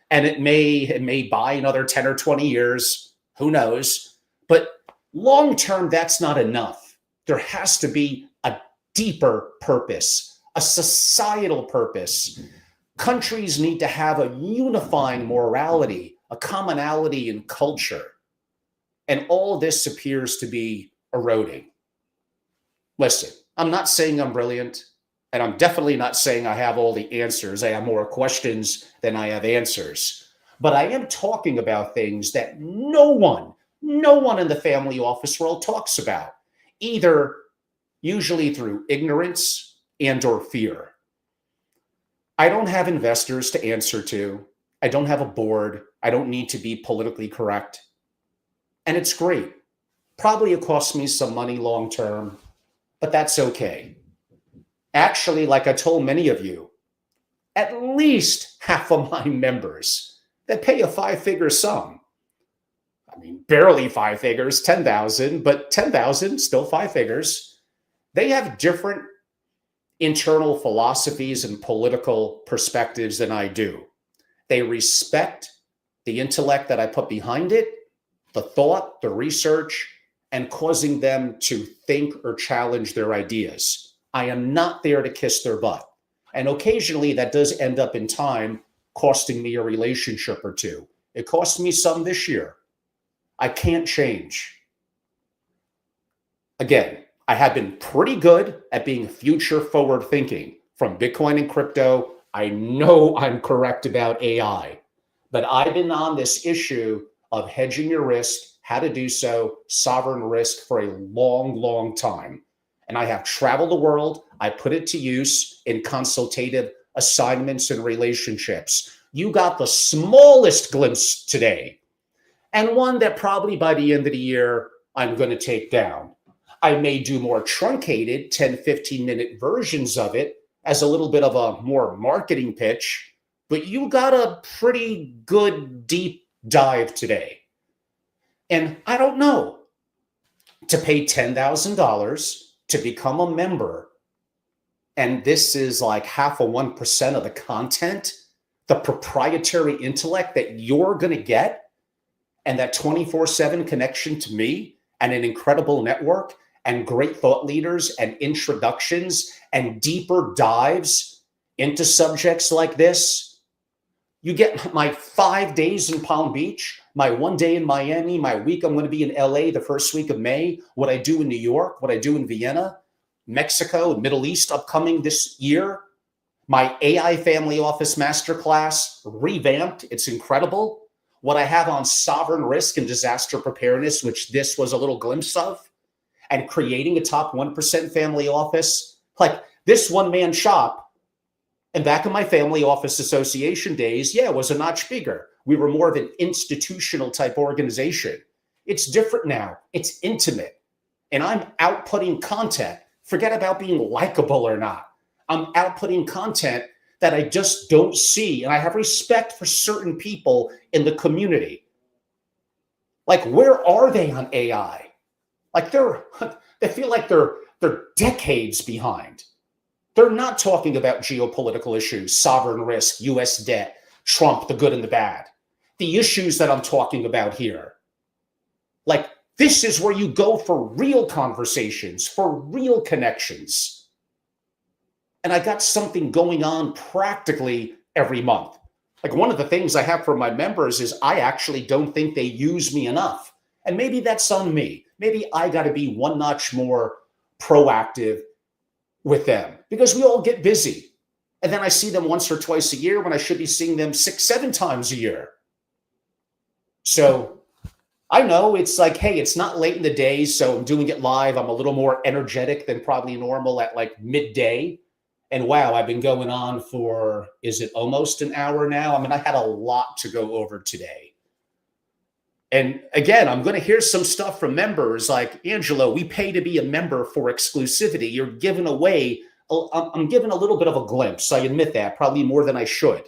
And it may buy another 10 or 20 years, who knows? But long term, that's not enough. There has to be a deeper purpose, a societal purpose. Countries need to have a unifying morality, a commonality in culture. And all this appears to be eroding. Listen, I'm not saying I'm brilliant, and I'm definitely not saying I have all the answers. I have more questions than I have answers. But I am talking about things that no one in the family office world talks about, either usually through ignorance and or fear. I don't have investors to answer to. I don't have a board. I don't need to be politically correct. And it's great. Probably it costs me some money long term, but that's okay. Actually, like I told many of you, at least half of my members that pay a five-figure sum. I mean, barely five figures, 10,000, but 10,000, still five figures. They have different internal philosophies and political perspectives than I do. They respect the intellect that I put behind it, the thought, the research, and causing them to think or challenge their ideas. I am not there to kiss their butt. And occasionally that does end up in time costing me a relationship or two. It cost me some this year. I can't change. Again, I have been pretty good at being future forward thinking. From Bitcoin and crypto, I know I'm correct about AI, but I've been on this issue of hedging your risk, how to do so, sovereign risk for a long, long time. And I have traveled the world. I put it to use in consultative assignments and relationships. You got the smallest glimpse today, and one that probably by the end of the year, I'm going to take down. I may do more truncated 10, 15-minute versions of it as a little bit of a more marketing pitch, but you got a pretty good deep dive today. And I don't know, to pay $10,000 to become a member, and this is like 0.5% of the content, the proprietary intellect that you're going to get, and that 24/7 connection to me and an incredible network and great thought leaders and introductions and deeper dives into subjects like this. You get my 5 days in Palm Beach, my 1 day in Miami, my week I'm going to be in LA the first week of May, what I do in New York, what I do in Vienna, Mexico, Middle East upcoming this year, my AI Family Office Masterclass revamped. It's incredible. what I have on sovereign risk and disaster preparedness, which this was a little glimpse of, and creating a top 1% family office, like this one-man shop. And back in my family office association days, yeah, it was a notch bigger. We were more of an institutional type organization. It's different now. It's intimate. And I'm outputting content. Forget about being likable or not. I'm outputting content that I just don't see. And I have respect for certain people in the community. Like, where are they on AI? Like they feel like they're decades behind. They're not talking about geopolitical issues, sovereign risk, US debt, Trump, the good and the bad. The issues that I'm talking about here. Like, this is where you go for real conversations, for real connections. And I got something going on practically every month. Like, one of the things I have for my members is I actually don't think they use me enough. And maybe that's on me. Maybe I got to be one notch more proactive with them because we all get busy. And then I see them once or twice a year when I should be seeing them 6, 7 times a year. So I know it's like, hey, it's not late in the day, so I'm doing it live. I'm a little more energetic than probably normal at like midday. And wow, I've been going on for, is it almost an hour now? I mean, I had a lot to go over today. And again, I'm going to hear some stuff from members like, Angelo, we pay to be a member for exclusivity. You're giving away, I'm giving a little bit of a glimpse. I admit that, probably more than I should.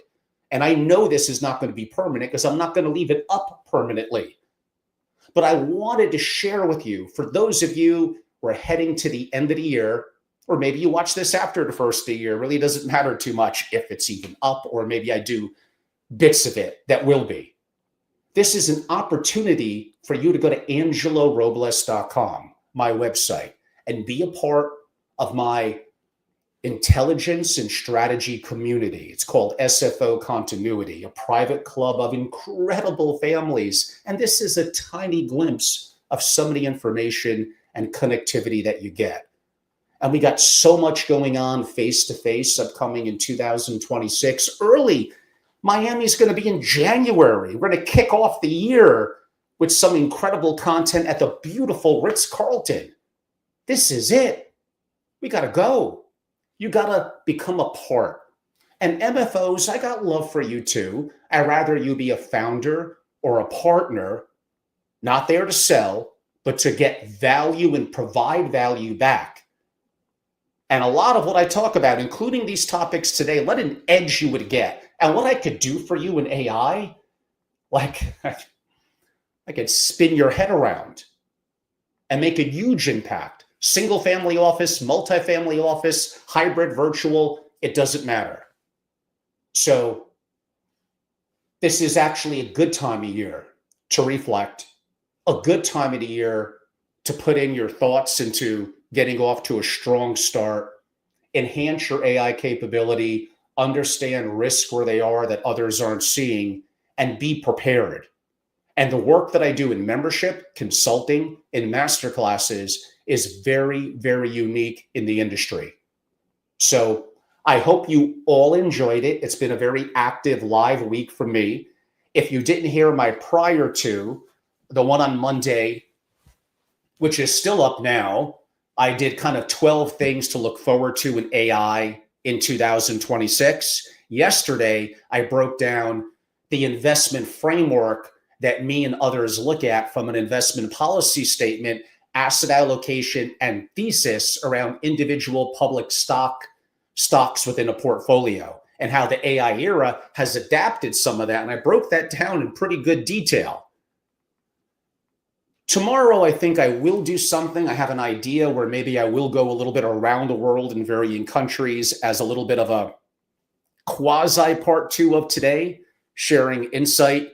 And I know this is not going to be permanent because I'm not going to leave it up permanently. But I wanted to share with you, for those of you who are heading to the end of the year, or maybe you watch this after the first of the year, really doesn't matter too much if it's even up, or maybe I do bits of it that will be. This is an opportunity for you to go to angelorobles.com, my website, and be a part of my intelligence and strategy community. It's called SFO Continuity, a private club of incredible families. And this is a tiny glimpse of some of the information and connectivity that you get. And we got so much going on face-to-face upcoming in 2026. Early, Miami's going to be in January. We're going to kick off the year with some incredible content at the beautiful Ritz-Carlton. This is it. We got to go. You got to become a part. And MFOs, I got love for you too. I'd rather you be a founder or a partner, not there to sell, but to get value and provide value back. And a lot of what I talk about, including these topics today, what an edge you would get. And what I could do for you in AI, like I could spin your head around and make a huge impact. Single family office, multifamily office, hybrid, virtual, it doesn't matter. So this is actually a good time of year to reflect, a good time of the year to put in your thoughts into getting off to a strong start, enhance your AI capability, understand risks where they are that others aren't seeing, and be prepared. And the work that I do in membership, consulting, in masterclasses is very, very unique in the industry. So I hope you all enjoyed it. It's been a very active live week for me. If you didn't hear my prior to, the one on Monday, which is still up now, I did kind of 12 things to look forward to in AI in 2026. Yesterday, I broke down the investment framework that me and others look at from an investment policy statement, asset allocation, and thesis around individual public stocks within a portfolio, and how the AI era has adapted some of that. And I broke that down in pretty good detail. Tomorrow, I think I will do something. I have an idea where maybe I will go a little bit around the world in varying countries as a little bit of a quasi part 2 of today, sharing insight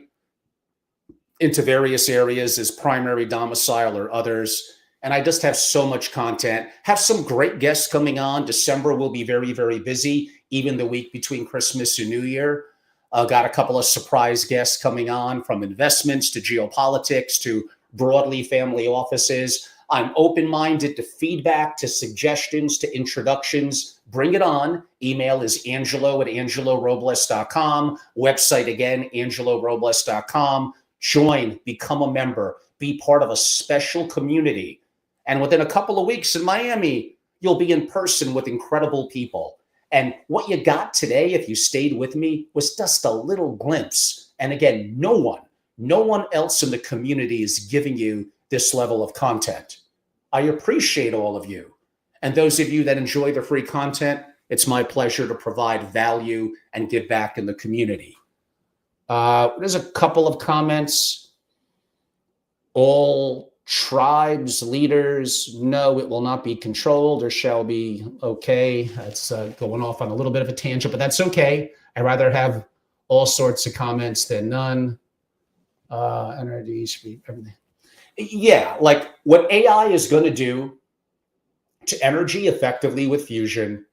into various areas as primary domicile or others. And I just have so much content. Have some great guests coming on. December will be very, very busy, even the week between Christmas and New Year. Got a couple of surprise guests coming on, from investments to geopolitics to broadly family offices. I'm open-minded to feedback, to suggestions, to introductions. bring it on. Email is angelo@angelorobles.com. Website again, angelorobles.com. Join, become a member, be part of a special community. And within a couple of weeks in Miami, you'll be in person with incredible people. And what you got today, if you stayed with me, was just a little glimpse. And again, no one else in the community is giving you this level of content. I appreciate all of you. And those of you that enjoy the free content, it's my pleasure to provide value and give back in the community. There's a couple of comments. All tribes, leaders, no, it will not be controlled or shall be. Okay, that's going off on a little bit of a tangent, but that's okay. I'd rather have all sorts of comments than none. NRD, everything. Yeah, like what AI is going to do to energy effectively with fusion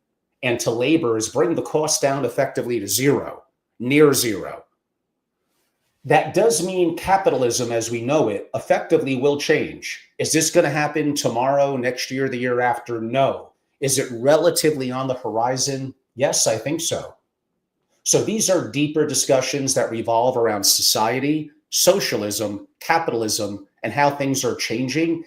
and to labor is bring the cost down effectively to zero, near zero. That does mean capitalism as we know it effectively will change. Is this going to happen tomorrow, next year, the year after? No. Is it relatively on the horizon? Yes, I think so. So these are deeper discussions that revolve around society, socialism, capitalism, and how things are changing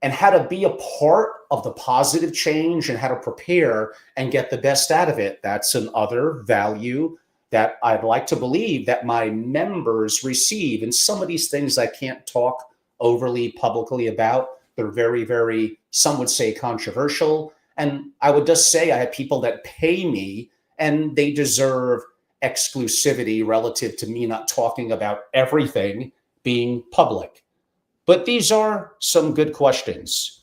and how to be a part of the positive change and how to prepare and get the best out of it. That's another value that I'd like to believe that my members receive. And some of these things I can't talk overly publicly about. They're very, very, some would say controversial. And I would just say I have people that pay me and they deserve exclusivity relative to me not talking about everything being public. But these are some good questions.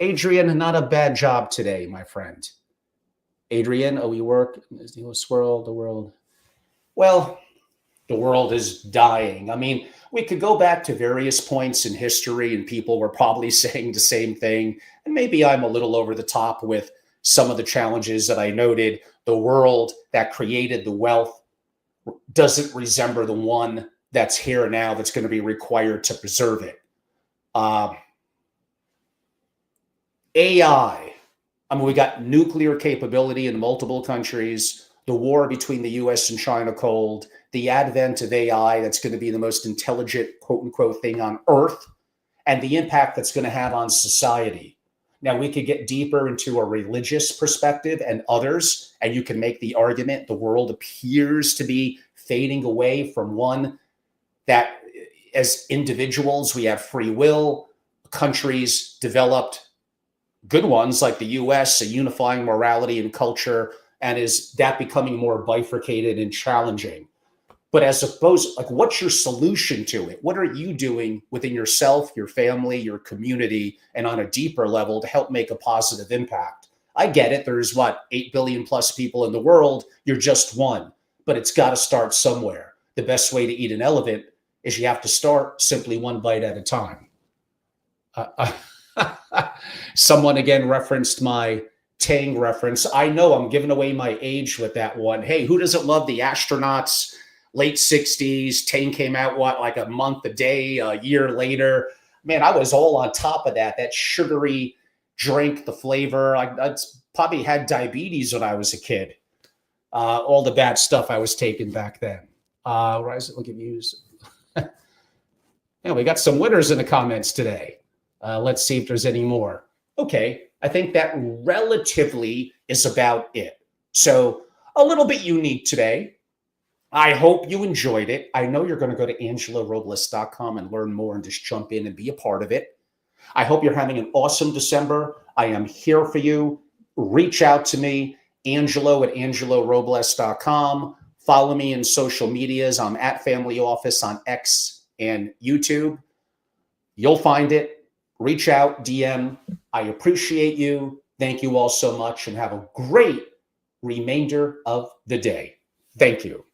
Adrian, not a bad job today, my friend. Adrian, we work in this world, the world. Well, the world is dying. I mean, we could go back to various points in history and people were probably saying the same thing. And maybe I'm a little over the top with some of the challenges that I noted. The world that created the wealth doesn't resemble the one that's here now that's going to be required to preserve it. AI. I mean, we got nuclear capability in multiple countries, the war between the US and China cold, the advent of AI that's going to be the most intelligent, quote unquote, thing on earth, and the impact that's going to have on society. Now, we could get deeper into a religious perspective and others, and you can make the argument the world appears to be fading away from one that as individuals, we have free will, countries developed good ones like the US, a unifying morality and culture, and is that becoming more bifurcated and challenging? But as opposed, like, what's your solution to it? What are you doing within yourself, your family, your community, and on a deeper level to help make a positive impact? I get it. There's 8 billion plus people in the world. You're just one, but it's got to start somewhere. The best way to eat an elephant is you have to start simply one bite at a time. Someone again referenced my Tang reference. I know I'm giving away my age with that one. Hey, who doesn't love the astronauts? Late 60s, Tang came out, like a month, a day, a year later. Man, I was all on top of that. That sugary drink, the flavor. I probably had diabetes when I was a kid. All the bad stuff I was taking back then. Rise, look at views. Yeah, we got some winners in the comments today. Let's see if there's any more. Okay, I think that relatively is about it. So a little bit unique today. I hope you enjoyed it. I know you're going to go to angelorobles.com and learn more and just jump in and be a part of it. I hope you're having an awesome December. I am here for you. Reach out to me, angelo@angelorobles.com. Follow me in social medias. I'm at Family Office on X and YouTube. You'll find it. Reach out, DM. I appreciate you. Thank you all so much and have a great remainder of the day. Thank you.